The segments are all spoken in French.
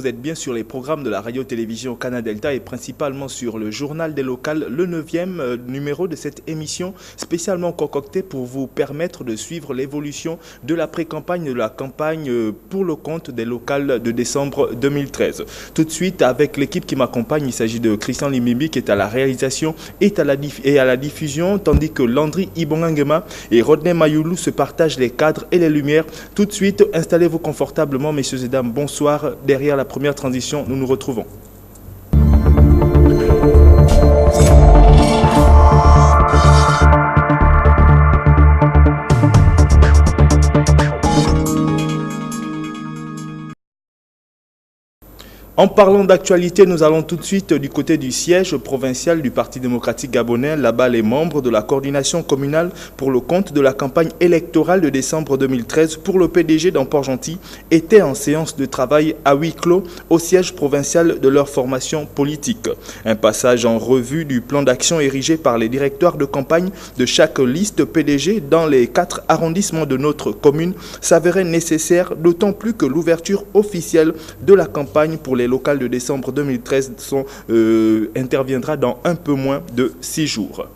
vous êtes bien sur les programmes de la radio-télévision Canal Delta et principalement sur le journal des locales, le 9e numéro de cette émission spécialement concoctée pour vous permettre de suivre l'évolution de la pré-campagne de la campagne pour le compte des locales de décembre 2013. Tout de suite, avec l'équipe qui m'accompagne, il s'agit de Christian Limimbi qui est à la réalisation et à la diffusion, tandis que Landry Ibongangema et Rodney Mayoulou se partagent les cadres et les lumières. Tout de suite, installez-vous confortablement, messieurs et dames, bonsoir. Derrière la première transition, nous nous retrouvons. En parlant d'actualité, nous allons tout de suite du côté du siège provincial du Parti démocratique gabonais. Là-bas, les membres de la coordination communale pour le compte de la campagne électorale de décembre 2013 pour le PDG dans Port-Gentil étaient en séance de travail à huis clos au siège provincial de leur formation politique. Un passage en revue du plan d'action érigé par les directeurs de campagne de chaque liste PDG dans les 4 arrondissements de notre commune s'avérait nécessaire, d'autant plus que l'ouverture officielle de la campagne pour les locales de décembre 2013 interviendra dans un peu moins de 6 jours.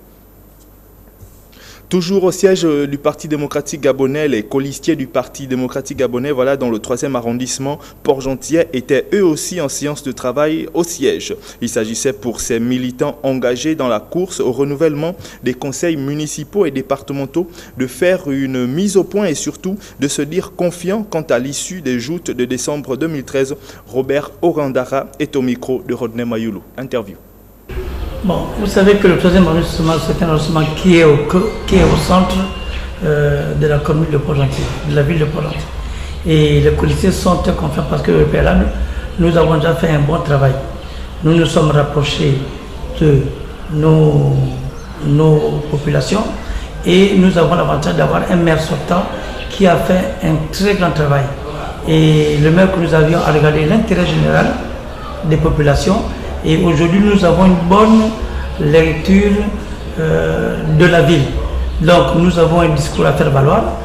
Toujours au siège du Parti démocratique gabonais, les colistiers du Parti démocratique gabonais, voilà, dans le 3e arrondissement Port-Gentil, étaient eux aussi en séance de travail au siège. Il s'agissait pour ces militants engagés dans la course au renouvellement des conseils municipaux et départementaux de faire une mise au point et surtout de se dire confiants quant à l'issue des joutes de décembre 2013. Robert Orandara est au micro de Rodney Mayoulou. Interview. Bon, vous savez que le 3e arrondissement, c'est un arrondissement qui est au centre de la commune de Port-Gentil, de la ville de Port-Gentil. Et les policiers sont très confiants parce que, au préalable, nous avons déjà fait un bon travail. Nous nous sommes rapprochés de nos populations et nous avons l'avantage d'avoir un maire sortant qui a fait un très grand travail. Et le maire que nous avions a regardé l'intérêt général des populations. Et aujourd'hui, nous avons une bonne lecture de la ville. Donc, nous avons un discours à faire valoir,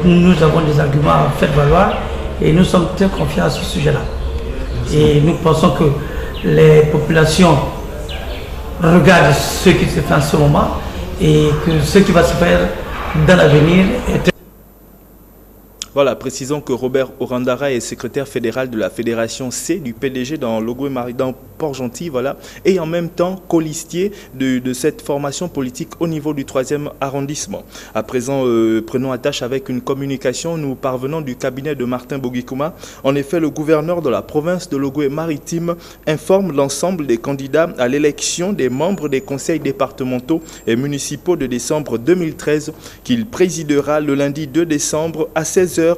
nous avons des arguments à faire valoir et nous sommes très confiants à ce sujet-là. Et nous pensons que les populations regardent ce qui se fait en ce moment et que ce qui va se faire dans l'avenir est très... Voilà, précisons que Robert Orandara est secrétaire fédéral de la fédération C du PDG dans Logoué-Marie, dans Port-Gentil, voilà, et en même temps colistier de cette formation politique au niveau du 3e arrondissement. À présent, prenons attache avec une communication. Nous parvenons du cabinet de Martin Bogikouma. En effet, le gouverneur de la province de Logoué-Maritime informe l'ensemble des candidats à l'élection des membres des conseils départementaux et municipaux de décembre 2013 qu'il présidera le lundi 2 décembre à 16h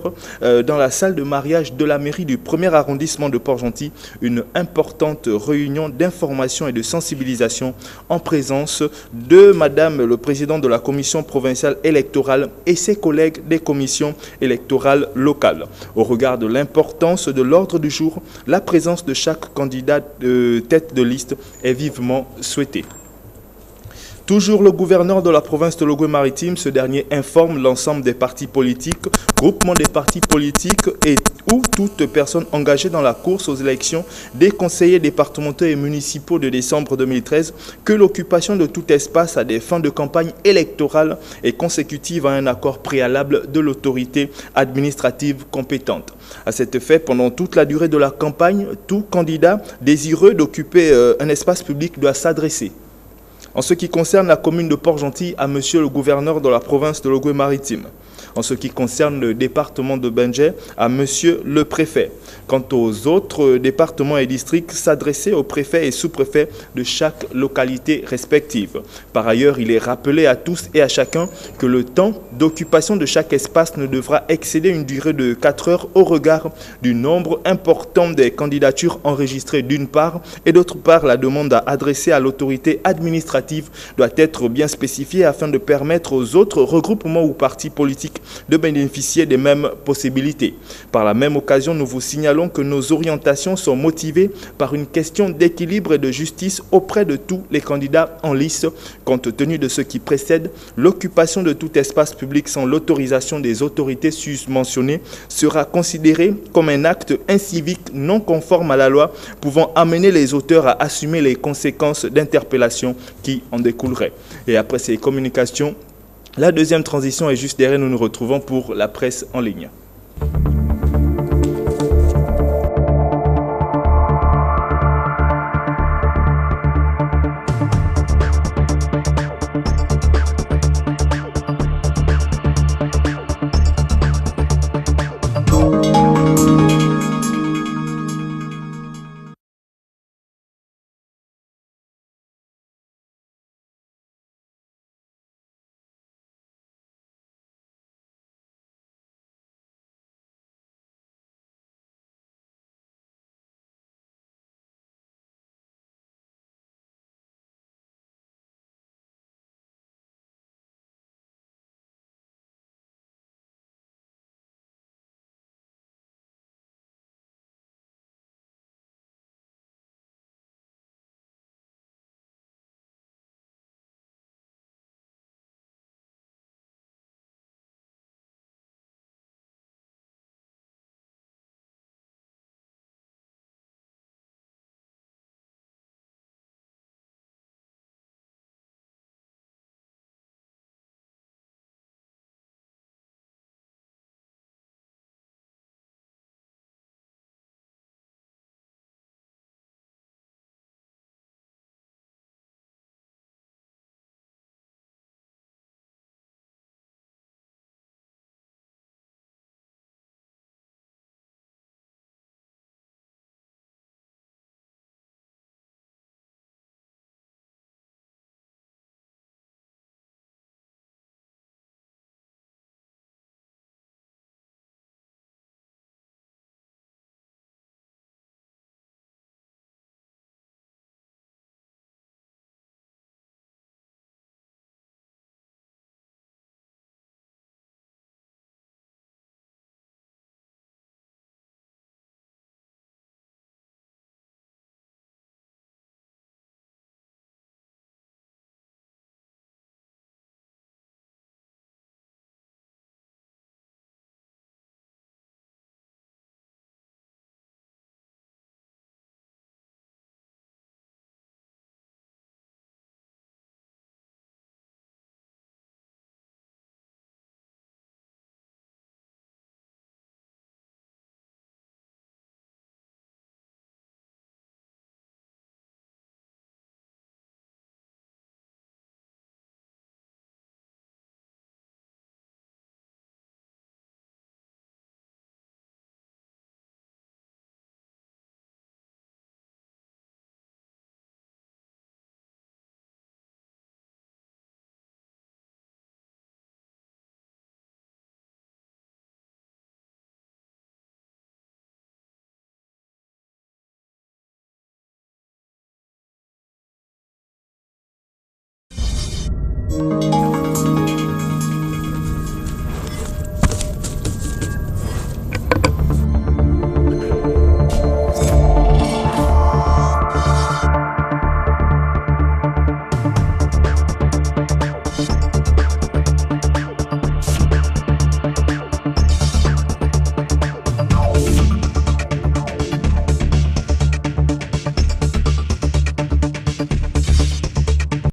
dans la salle de mariage de la mairie du 1er arrondissement de Port-Gentil, une importante réunion d'information et de sensibilisation en présence de Madame le Président de la Commission provinciale électorale et ses collègues des commissions électorales locales. Au regard de l'importance de l'ordre du jour, la présence de chaque candidat de tête de liste est vivement souhaitée. Toujours le gouverneur de la province de Logoué-Maritime, ce dernier informe l'ensemble des partis politiques, groupements des partis politiques et ou toute personne engagée dans la course aux élections des conseillers départementaux et municipaux de décembre 2013 que l'occupation de tout espace à des fins de campagne électorale est consécutive à un accord préalable de l'autorité administrative compétente. À cet effet, pendant toute la durée de la campagne, tout candidat désireux d'occuper un espace public doit s'adresser, en ce qui concerne la commune de Port-Gentil, à monsieur le gouverneur de la province de Logoué-Maritime. En ce qui concerne le département de Benjé, à monsieur le préfet. Quant aux autres départements et districts, s'adresser au préfet et sous-préfet de chaque localité respective. Par ailleurs, il est rappelé à tous et à chacun que le temps d'occupation de chaque espace ne devra excéder une durée de 4 heures au regard du nombre important des candidatures enregistrées d'une part et d'autre part, la demande à adresser à l'autorité administrative doit être bien spécifiée afin de permettre aux autres regroupements ou partis politiques de bénéficier des mêmes possibilités. Par la même occasion, nous vous signalons que nos orientations sont motivées par une question d'équilibre et de justice auprès de tous les candidats en lice, compte tenu de ce qui précède. L'occupation de tout espace public sans l'autorisation des autorités susmentionnées sera considérée comme un acte incivique non conforme à la loi, pouvant amener les auteurs à assumer les conséquences d'interpellation qui en découleraient. Et après ces communications, la deuxième transition est juste derrière, nous nous retrouvons pour la presse en ligne.